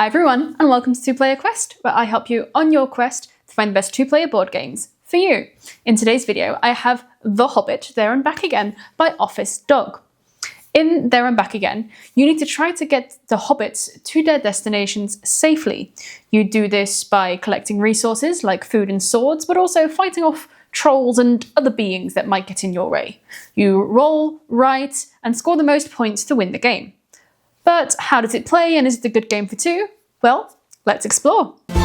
Hi everyone, and welcome to Two-Player Quest, where I help you on your quest to find the best two-player board games for you. In today's video, I have The Hobbit, There and Back Again by Office Dog. In There and Back Again, you need to try to get the hobbits to their destinations safely. You do this by collecting resources like food and swords, but also fighting off trolls and other beings that might get in your way. You roll, write, and score the most points to win the game. But how does it play, and is it a good game for two? Well, let's explore. There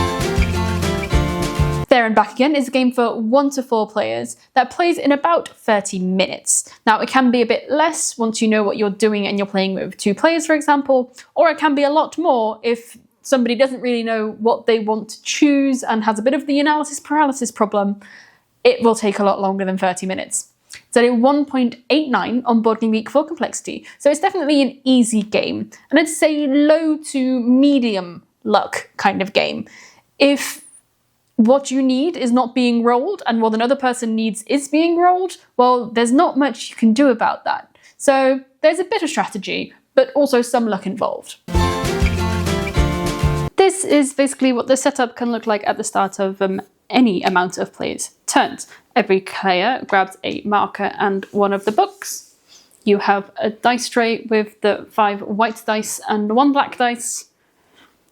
and Back Again is a game for 1 to 4 players that plays in about 30 minutes. Now, it can be a bit less once you know what you're doing and you're playing with 2 players, for example, or it can be a lot more if somebody doesn't really know what they want to choose and has a bit of the analysis paralysis problem. It will take a lot longer than 30 minutes. It's at a 1.89 on Board Game Geek for complexity, so it's definitely an easy game, and it's a low to medium luck kind of game. If what you need is not being rolled and what another person needs is being rolled, well, there's not much you can do about that. So there's a bit of strategy, but also some luck involved. This is basically what the setup can look like at the start of any amount of players' turns. Every player grabs a marker and one of the books. You have a dice tray with the 5 white dice and 1 black dice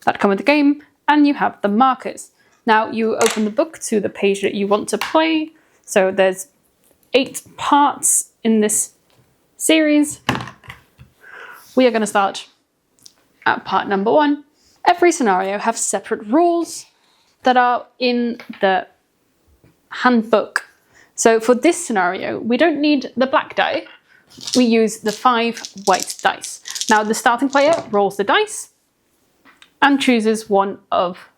that come with the game, and you have the markers. Now you open the book to the page that you want to play. So there's 8 parts in this series. We are going to start at part number 1. Every scenario has separate rules that are in the handbook. So for this scenario, we don't need the black die. We use the 5 white dice. Now the starting player rolls the dice and chooses one of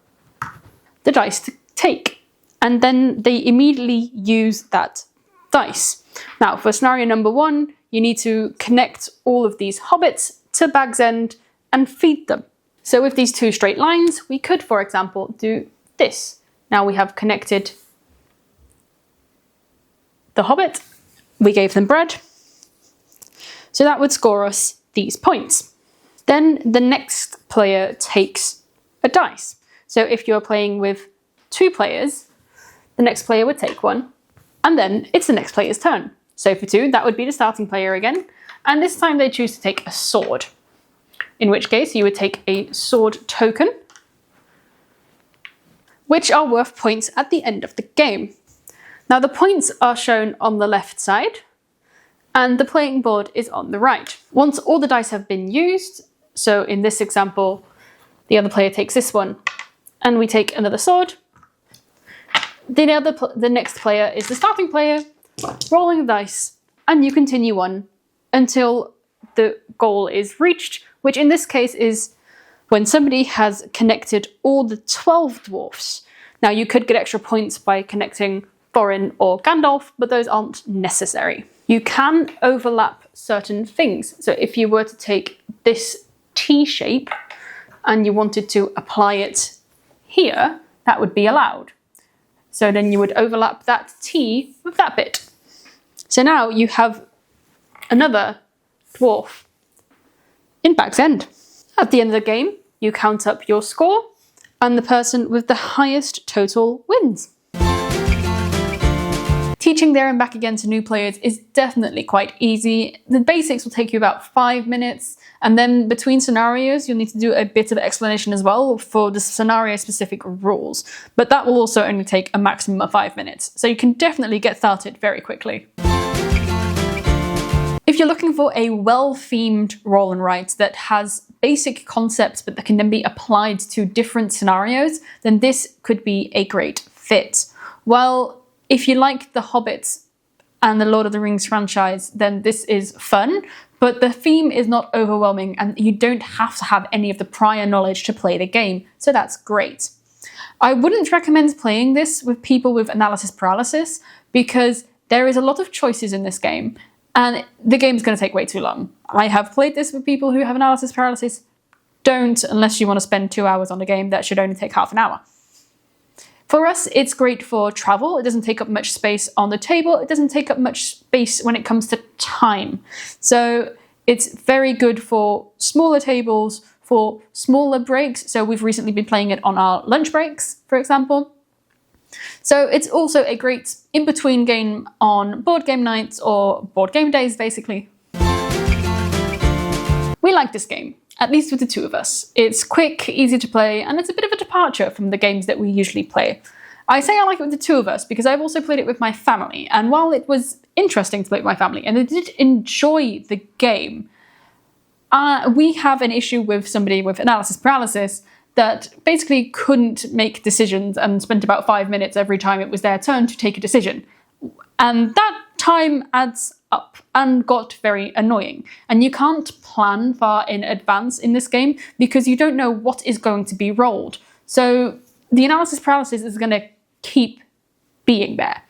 the dice to take. And then they immediately use that dice. Now for scenario number 1, you need to connect all of these hobbits to Bag's End and feed them. So with these 2 straight lines, we could, for example, do this. Now we have connected the hobbit, we gave them bread, so that would score us these points. Then the next player takes a dice. So if you're playing with 2 players, the next player would take one, and then it's the next player's turn. So for 2, that would be the starting player again, and this time they choose to take a sword, in which case you would take a sword token, which are worth points at the end of the game. Now the points are shown on the left side, and the playing board is on the right. Once all the dice have been used, so in this example, the other player takes this one, and we take another sword, the next player is the starting player, rolling the dice, and you continue on until the goal is reached, which in this case is when somebody has connected all the 12 dwarfs. Now you could get extra points by connecting Thorin or Gandalf, but those aren't necessary. You can overlap certain things. So if you were to take this T shape and you wanted to apply it here, that would be allowed. So then you would overlap that T with that bit. So now you have another dwarf in Bag's End. At the end of the game, you count up your score, and the person with the highest total wins. Teaching There and Back Again to new players is definitely quite easy. The basics will take you about 5 minutes, and then between scenarios you'll need to do a bit of explanation as well for the scenario-specific rules, but that will also only take a maximum of 5 minutes, so you can definitely get started very quickly. If you're looking for a well-themed roll and write that has basic concepts but that can then be applied to different scenarios, then this could be a great fit. While if you like The Hobbit and the Lord of the Rings franchise, then this is fun, but the theme is not overwhelming and you don't have to have any of the prior knowledge to play the game, so that's great. I wouldn't recommend playing this with people with analysis paralysis because there is a lot of choices in this game, and the game's going to take way too long. I have played this with people who have analysis paralysis. Don't, unless you want to spend 2 hours on a game that should only take half an hour. For us, it's great for travel. It doesn't take up much space on the table. It doesn't take up much space when it comes to time. So it's very good for smaller tables, for smaller breaks. So we've recently been playing it on our lunch breaks, for example. So it's also a great in-between game on board game nights or board game days, basically. We like this game, at least with the two of us. It's quick, easy to play, and it's a bit of a departure from the games that we usually play. I say I like it with the two of us because I've also played it with my family, and while it was interesting to play with my family, and I did enjoy the game, we have an issue with somebody with analysis paralysis that basically couldn't make decisions and spent about 5 minutes every time it was their turn to take a decision. And that time adds up and got very annoying. And you can't plan far in advance in this game because you don't know what is going to be rolled. So the analysis paralysis is going to keep being there.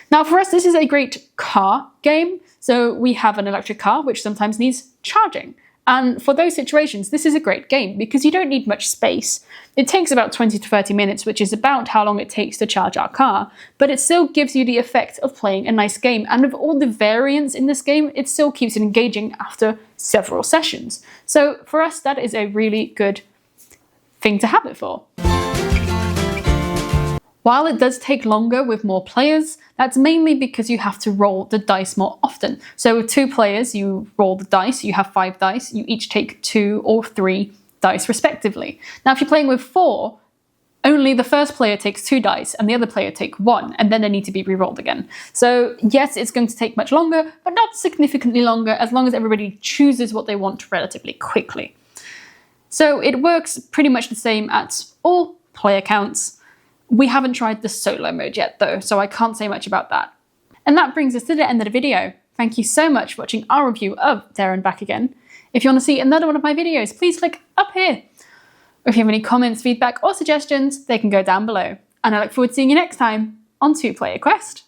Now for us, this is a great car game. So we have an electric car which sometimes needs charging. And for those situations, this is a great game because you don't need much space. It takes about 20 to 30 minutes, which is about how long it takes to charge our car, but it still gives you the effect of playing a nice game. And with all the variants in this game, it still keeps it engaging after several sessions. So for us, that is a really good thing to have it for. While it does take longer with more players, that's mainly because you have to roll the dice more often. So with 2 players, you roll the dice, you have 5 dice, you each take 2 or 3 dice respectively. Now if you're playing with 4, only the first player takes 2 dice and the other player take 1, and then they need to be re-rolled again. So yes, it's going to take much longer, but not significantly longer as long as everybody chooses what they want relatively quickly. So it works pretty much the same at all player counts. We haven't tried the solo mode yet though, so I can't say much about that. And that brings us to the end of the video. Thank you so much for watching our review of There and Back Again. If you want to see another one of my videos, please click up here. If you have any comments, feedback or suggestions, they can go down below. And I look forward to seeing you next time on 2 Player Quest.